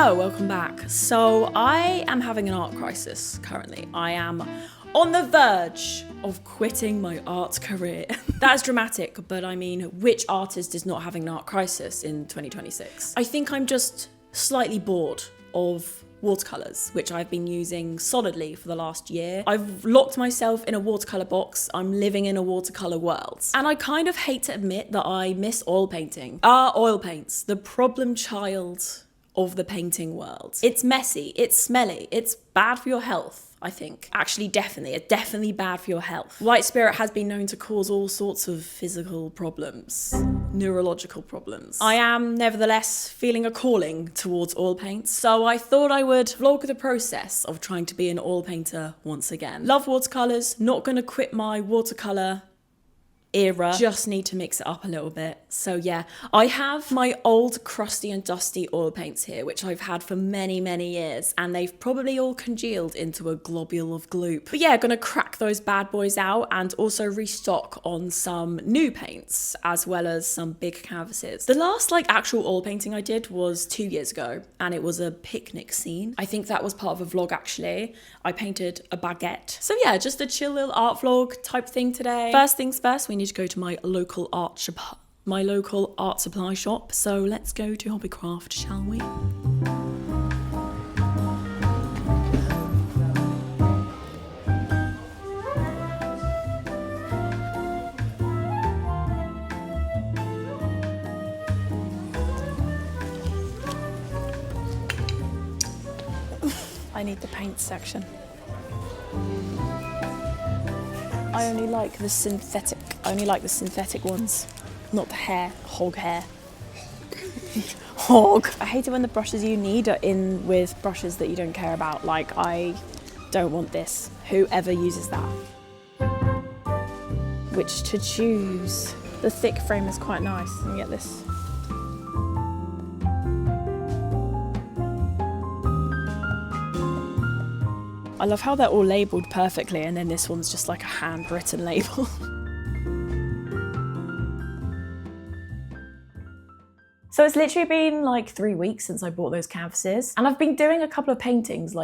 Hello, welcome back. So I am having an art crisis currently. I am on the verge of quitting my art career. That is dramatic, but I mean, which artist is not having an art crisis in 2026? I think I'm just slightly bored of watercolors, which I've been using solidly for the last year. I've locked myself in a watercolor box. I'm living in a watercolor world. And I kind of hate to admit that I miss oil painting. Oil paints, the problem child of the painting world. It's messy, it's smelly, it's bad for your health, I think. Actually, it's definitely bad for your health. White spirit has been known to cause all sorts of physical problems, neurological problems. I am nevertheless feeling a calling towards oil paints, so I thought I would vlog the process of trying to be an oil painter once again. Love watercolors, not gonna quit my watercolor era, just need to mix it up a little bit. So yeah, I have my old crusty and dusty oil paints here, which I've had for many years, and they've probably all congealed into a globule of gloop. But yeah, gonna crack those bad boys out and also restock on some new paints as well as some big canvases. The last actual oil painting I did was 2 years ago, and it was a picnic scene. I think that was part of a vlog actually. I painted a baguette. So yeah, just a chill little art vlog type thing today. First things first, we need to go to my local art supply shop. So let's go to Hobbycraft, shall we? I need the paint section. I only like the synthetic ones, not the hair, hog hair. Hog. I hate it when the brushes you need are in with brushes that you don't care about. I don't want this. Whoever uses that. Which to choose? The thick frame is quite nice. Let me get this. I love how they're all labelled perfectly, and then this one's just like a handwritten label. So it's literally been 3 weeks since I bought those canvases, and I've been doing a couple of paintings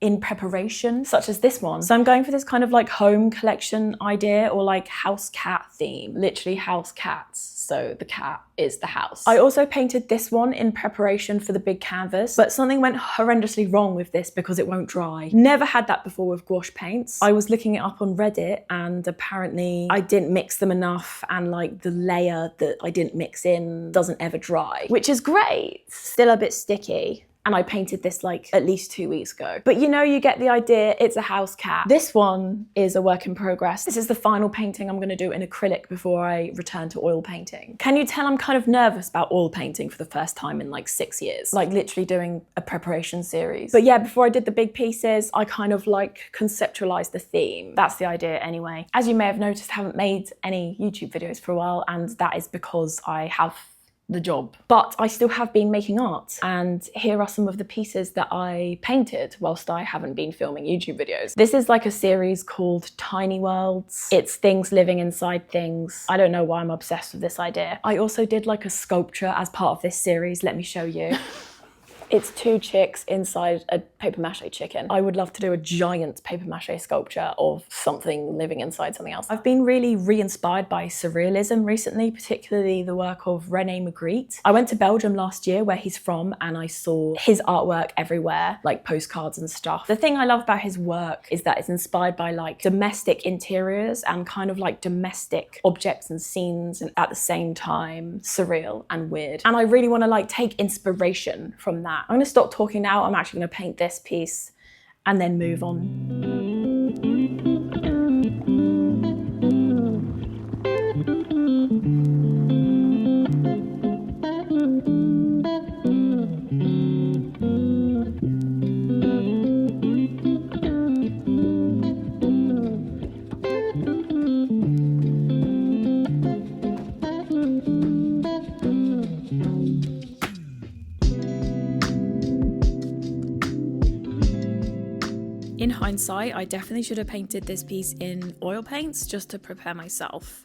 in preparation, such as this one. So I'm going for this kind of home collection idea, or house cat theme, literally house cats. So the cat is the house. I also painted this one in preparation for the big canvas, but something went horrendously wrong with this because it won't dry. Never had that before with gouache paints. I was looking it up on Reddit, and apparently I didn't mix them enough, and the layer that I didn't mix in doesn't ever dry, which is great. Still a bit sticky. And I painted this at least 2 weeks ago. But you get the idea, it's a house cat. This one is a work in progress. This is the final painting I'm gonna do in acrylic before I return to oil painting. Can you tell I'm kind of nervous about oil painting for the first time in 6 years? Literally doing a preparation series. But yeah, before I did the big pieces, I kind of conceptualized the theme. That's the idea anyway. As you may have noticed, I haven't made any YouTube videos for a while, and that is because I have the job. But I still have been making art, and here are some of the pieces that I painted whilst I haven't been filming YouTube videos. This is a series called Tiny Worlds. It's things living inside things. I don't know why I'm obsessed with this idea. I also did a sculpture as part of this series. Let me show you. It's 2 chicks inside a paper mache chicken. I would love to do a giant paper mache sculpture of something living inside something else. I've been really re-inspired by surrealism recently, particularly the work of René Magritte. I went to Belgium last year, where he's from, and I saw his artwork everywhere, postcards and stuff. The thing I love about his work is that it's inspired by domestic interiors and kind of domestic objects and scenes, and at the same time surreal and weird. And I really want to take inspiration from that. I'm going to stop talking now. I'm actually going to paint this piece and then move on. In hindsight, I definitely should have painted this piece in oil paints just to prepare myself.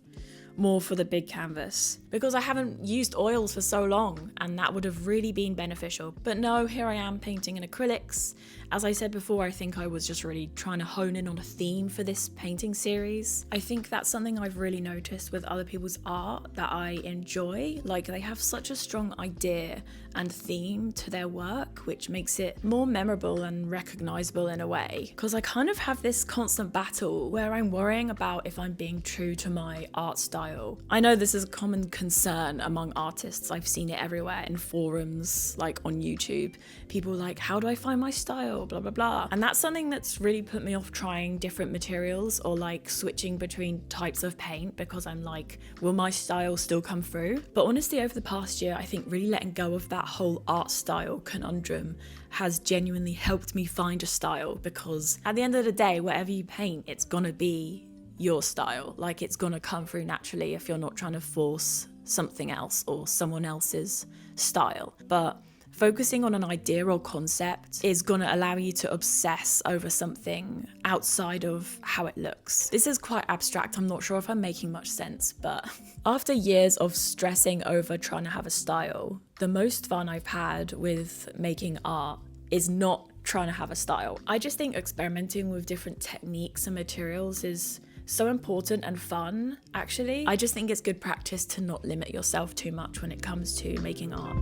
more for the big canvas because I haven't used oils for so long and that would have really been beneficial. But no, here I am painting in acrylics. As I said before, I think I was just really trying to hone in on a theme for this painting series. I think that's something I've really noticed with other people's art that I enjoy. Like, they have such a strong idea and theme to their work, which makes it more memorable and recognizable in a way. Because I kind of have this constant battle where I'm worrying about if I'm being true to my art style. I know this is a common concern among artists. I've seen it everywhere in forums, like on YouTube. People are like, how do I find my style? Blah, blah, blah. And that's something that's really put me off trying different materials or like switching between types of paint, because I'm like, will my style still come through? But honestly, over the past year, I think really letting go of that whole art style conundrum has genuinely helped me find a style, because at the end of the day, whatever you paint, it's gonna be your style. Like, it's gonna come through naturally if you're not trying to force something else or someone else's style. But focusing on an idea or concept is going to allow you to obsess over something outside of how it looks. This is quite abstract. I'm not sure if I'm making much sense, but after years of stressing over trying to have a style, the most fun I've had with making art is not trying to have a style. I just think experimenting with different techniques and materials is so important and fun, actually. I just think it's good practice to not limit yourself too much when it comes to making art.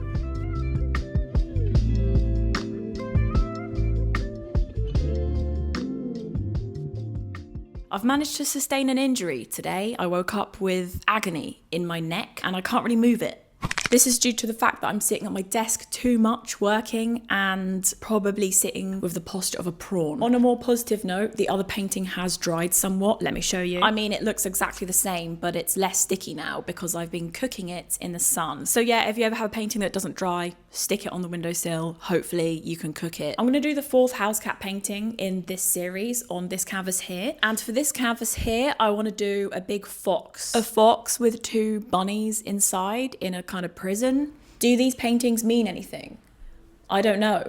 I've managed to sustain an injury today. I woke up with agony in my neck and I can't really move it. This is due to the fact that I'm sitting at my desk too much working and probably sitting with the posture of a prawn. On a more positive note, the other painting has dried somewhat. Let me show you. I mean, it looks exactly the same, but it's less sticky now because I've been cooking it in the sun. So yeah, if you ever have a painting that doesn't dry, stick it on the windowsill. Hopefully you can cook it. I'm gonna do the fourth house cat painting in this series on this canvas here. And for this canvas here, I wanna do a big fox. A fox with two bunnies inside in a kind of prison. Do these paintings mean anything? I don't know.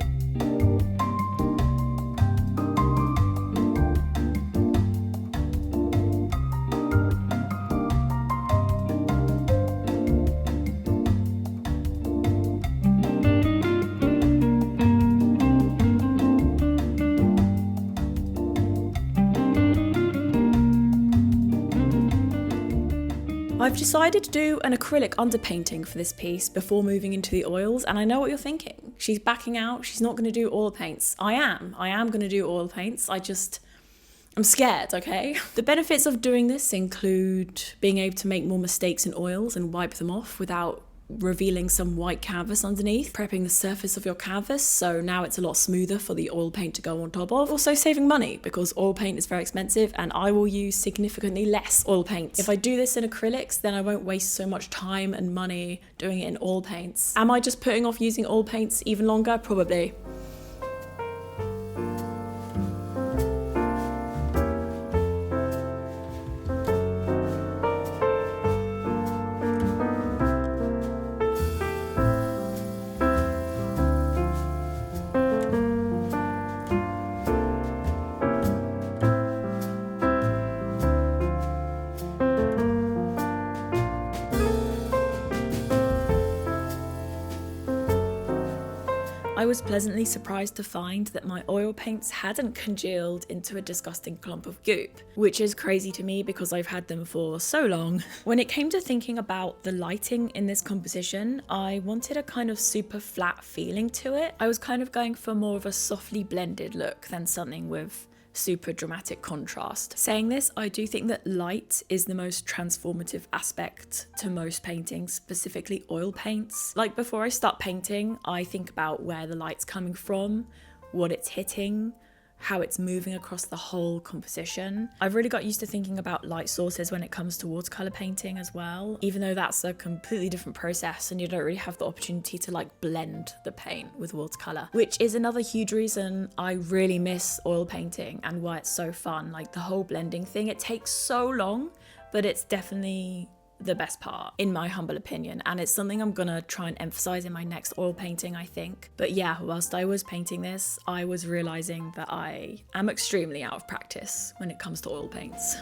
I've decided to do an acrylic underpainting for this piece before moving into the oils, and I know what you're thinking. She's backing out, she's not going to do oil paints. I am going to do oil paints. I'm scared, okay? The benefits of doing this include being able to make more mistakes in oils and wipe them off without revealing some white canvas underneath, prepping the surface of your canvas so now it's a lot smoother for the oil paint to go on top of. Also saving money because oil paint is very expensive and I will use significantly less oil paint. If I do this in acrylics, then I won't waste so much time and money doing it in oil paints. Am I just putting off using oil paints even longer? Probably. I was pleasantly surprised to find that my oil paints hadn't congealed into a disgusting clump of goop, which is crazy to me because I've had them for so long. When it came to thinking about the lighting in this composition, I wanted a kind of super flat feeling to it. I was kind of going for more of a softly blended look than something with super dramatic contrast. Saying this, I do think that light is the most transformative aspect to most paintings, specifically oil paints. Like, before I start painting, I think about where the light's coming from, what it's hitting, how it's moving across the whole composition. I've really got used to thinking about light sources when it comes to watercolor painting as well, even though that's a completely different process and you don't really have the opportunity to like blend the paint with watercolor, which is another huge reason I really miss oil painting and why it's so fun. Like, the whole blending thing, it takes so long, but it's definitely the best part, in my humble opinion, and it's something I'm gonna try and emphasize in my next oil painting, I think. But yeah, whilst I was painting this, I was realizing that I am extremely out of practice when it comes to oil paints.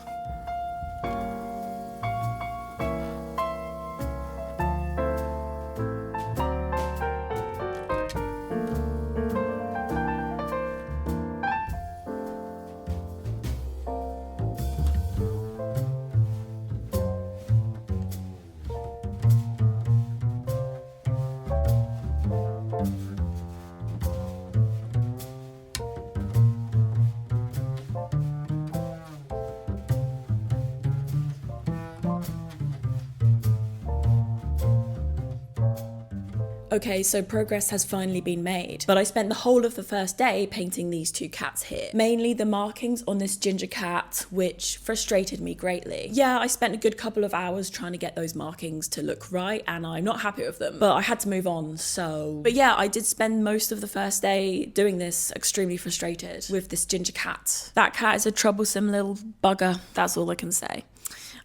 Okay, so progress has finally been made, but I spent the whole of the first day painting these two cats here. Mainly the markings on this ginger cat, which frustrated me greatly. Yeah, I spent a good couple of hours trying to get those markings to look right, and I'm not happy with them, but I had to move on, so... But yeah, I did spend most of the first day doing this, extremely frustrated with this ginger cat. That cat is a troublesome little bugger, that's all I can say.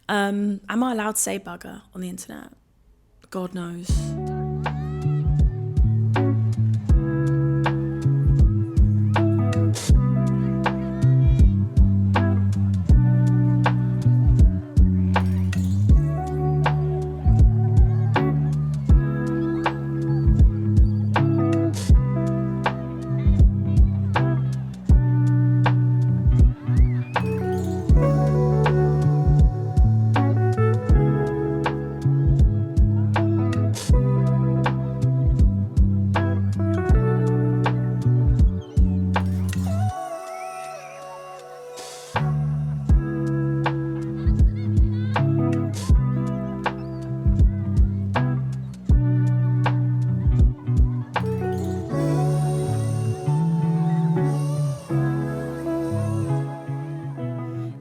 Am I allowed to say bugger on the internet? God knows.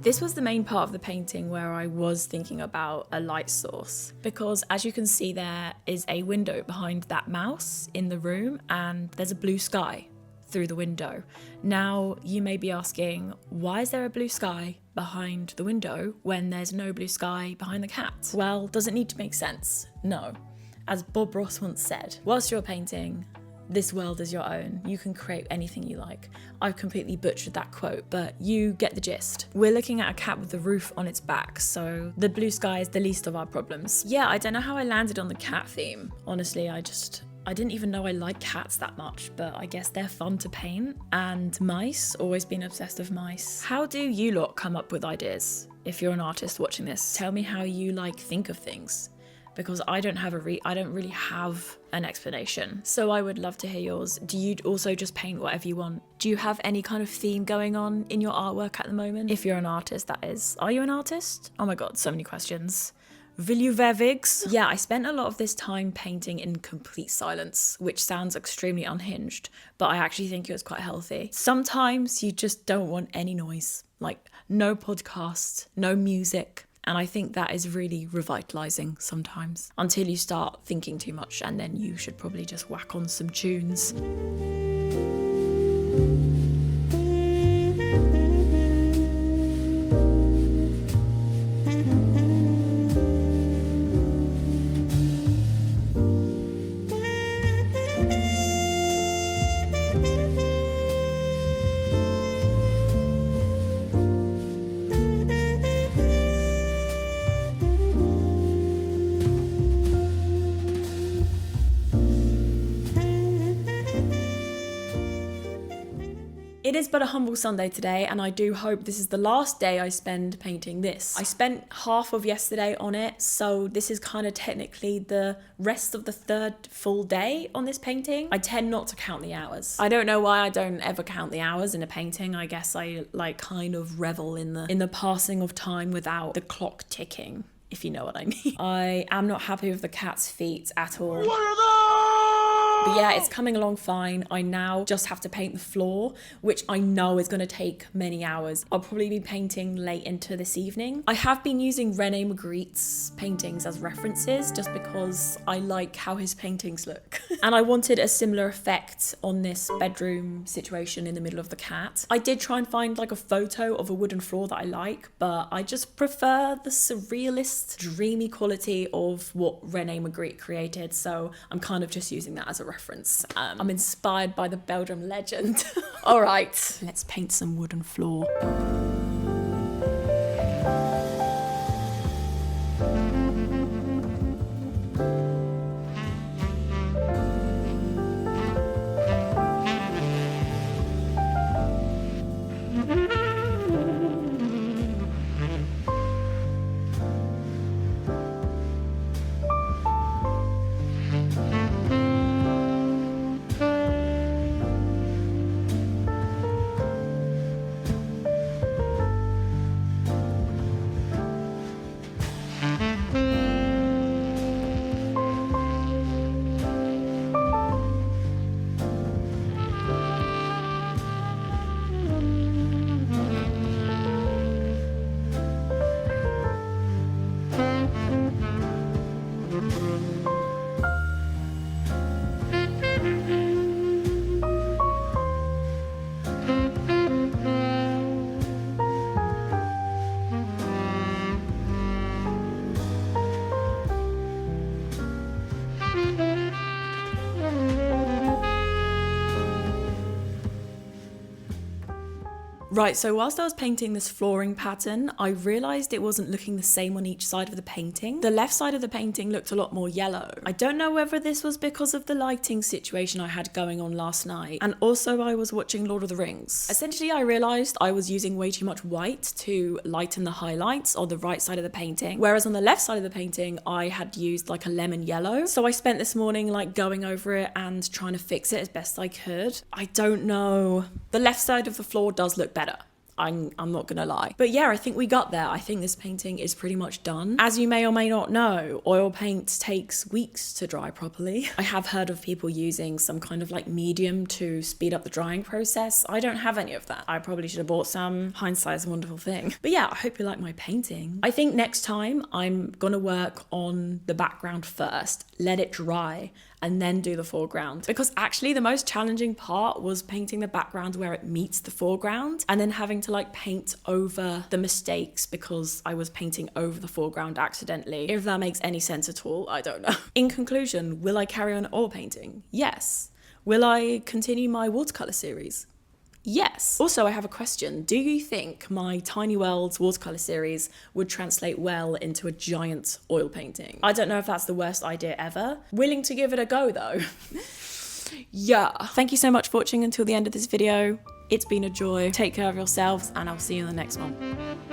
This was the main part of the painting where I was thinking about a light source, because as you can see there is a window behind that mouse in the room and there's a blue sky through the window. Now you may be asking, why is there a blue sky behind the window when there's no blue sky behind the cat? Well, does it need to make sense? No. As Bob Ross once said, whilst you're painting, this world is your own. You can create anything you like. I've completely butchered that quote, but you get the gist. We're looking at a cat with the roof on its back, so the blue sky is the least of our problems. Yeah, I don't know how I landed on the cat theme. Honestly, I didn't even know I liked cats that much, but I guess they're fun to paint. And mice, always been obsessed with mice. How do you lot come up with ideas? If you're an artist watching this, tell me how you think of things. Because I don't really have an explanation. So I would love to hear yours. Do you also just paint whatever you want? Do you have any kind of theme going on in your artwork at the moment? If you're an artist, that is. Are you an artist? Oh my God, so many questions. Will you wear wigs? Yeah, I spent a lot of this time painting in complete silence, which sounds extremely unhinged, but I actually think it was quite healthy. Sometimes you just don't want any noise, like no podcast, no music. And I think that is really revitalizing sometimes, until you start thinking too much, and then you should probably just whack on some tunes. It is but a humble Sunday today, and I do hope this is the last day I spend painting this. I spent half of yesterday on it, so this is kind of technically the rest of the third full day on this painting. I tend not to count the hours. I don't know why I don't ever count the hours in a painting. I guess I kind of revel in the passing of time without the clock ticking, if you know what I mean. I am not happy with the cat's feet at all. What are those? But yeah, it's coming along fine. I now just have to paint the floor, which I know is going to take many hours. I'll probably be painting late into this evening. I have been using Rene Magritte's paintings as references just because I like how his paintings look. And I wanted a similar effect on this bedroom situation in the middle of the cat. I did try and find a photo of a wooden floor that I like, but I just prefer the surrealist, dreamy quality of what Rene Magritte created, so I'm kind of just using that as a reference. I'm inspired by the Belgium legend. All right, let's paint some wooden floor. Right, so whilst I was painting this flooring pattern, I realised it wasn't looking the same on each side of the painting. The left side of the painting looked a lot more yellow. I don't know whether this was because of the lighting situation I had going on last night, and also I was watching Lord of the Rings. Essentially, I realised I was using way too much white to lighten the highlights on the right side of the painting, whereas on the left side of the painting, I had used like a lemon yellow. So I spent this morning like going over it and trying to fix it as best I could. I don't know. The left side of the floor does look better. I'm not gonna lie. But yeah, I think we got there. I think this painting is pretty much done. As you may or may not know, oil paint takes weeks to dry properly. I have heard of people using some kind of like medium to speed up the drying process. I don't have any of that. I probably should have bought some. Hindsight is a wonderful thing. But yeah, I hope you like my painting. I think next time I'm gonna work on the background first, let it dry, and then do the foreground. Because actually the most challenging part was painting the background where it meets the foreground and then having to like paint over the mistakes because I was painting over the foreground accidentally. If that makes any sense at all, I don't know. In conclusion, will I carry on oil painting? Yes. Will I continue my watercolor series? Yes. Also, I have a question. Do you think my Tiny Worlds watercolor series would translate well into a giant oil painting? I don't know if that's the worst idea ever. Willing to give it a go though. Yeah. Thank you so much for watching until the end of this video. It's been a joy. Take care of yourselves and I'll see you in the next one.